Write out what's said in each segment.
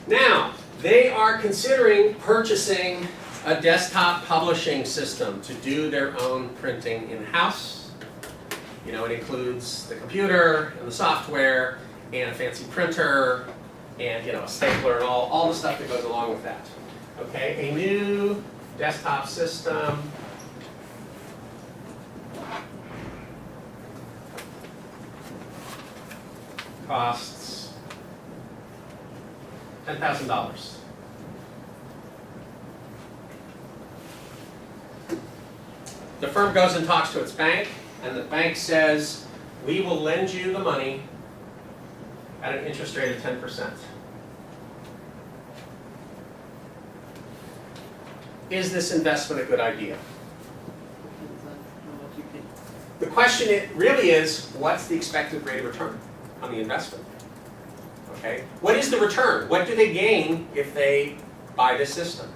Now, they are considering purchasing a desktop publishing system to do their own printing in-house. You know, it includes the computer and the software and a fancy printer and, you know, a stapler and all the stuff that goes along with that. Okay, a new desktop system. Costs $10,000. The firm goes and talks to its bank, and the bank says, we will lend you the money at an interest rate of 10%. Is this investment a good idea? The question really is, what's the expected rate of return on the investment? Okay, what is the return? What do they gain if they buy this system?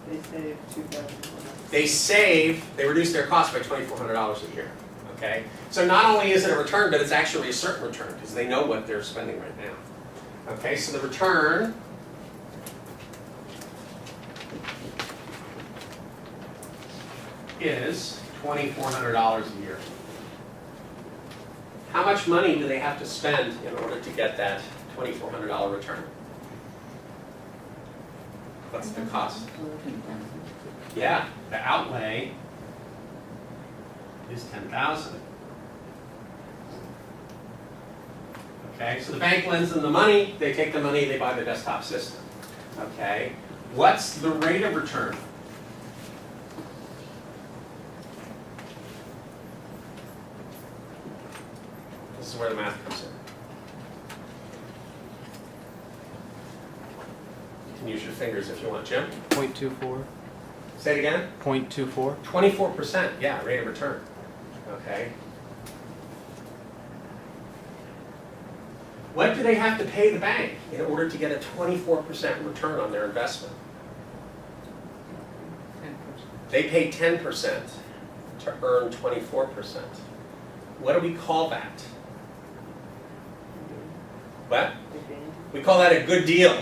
They save $2,000. They reduce their cost by $2,400 a year. Okay, so not only is it a return, but it's actually a certain return because they know what they're spending right now. Okay, so the return is $2,400 a year. How much money do they have to spend in order to get that $2,400 return? What's the cost? Yeah, the outlay is $10,000. Okay, so the bank lends them the money, they take the money, they buy the desktop system. Okay, what's the rate of return? This is where the math comes in. You can use your fingers if you want, Jim. 0.24. Say it again. 0.24. 24%, yeah, rate of return. Okay. What do they have to pay the bank in order to get a 24% return on their investment? They pay 10% to earn 24%. What do we call that? What? We call that a good deal.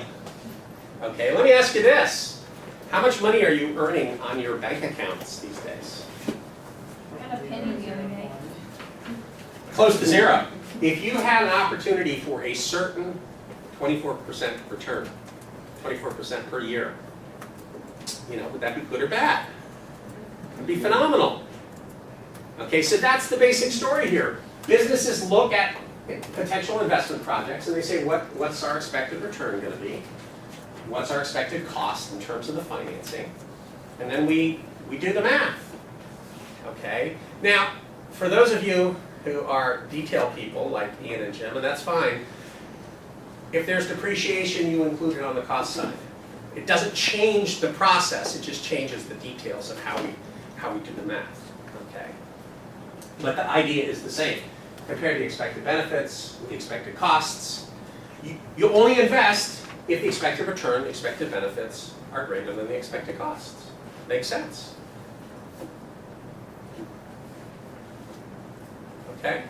Okay, let me ask you this. How much money are you earning on your bank accounts these days? I got a penny the other day. Close to zero. If you had an opportunity for a certain 24% return, 24% per year, you know, would that be good or bad? It would be phenomenal. Okay, so that's the basic story here. Businesses look at potential investment projects and they say, what's our expected return going to be? What's our expected cost in terms of the financing? And then we do the math. Okay? Now, for those of you who are detail people like Ian and Jim, and that's fine, if there's depreciation, you include it on the cost side. It doesn't change the process, it just changes the details of how we do the math. Okay? But the idea is the same. Compare the expected benefits with the expected costs. You only invest if the expected return, the expected benefits are greater than the expected costs. Makes sense? Okay?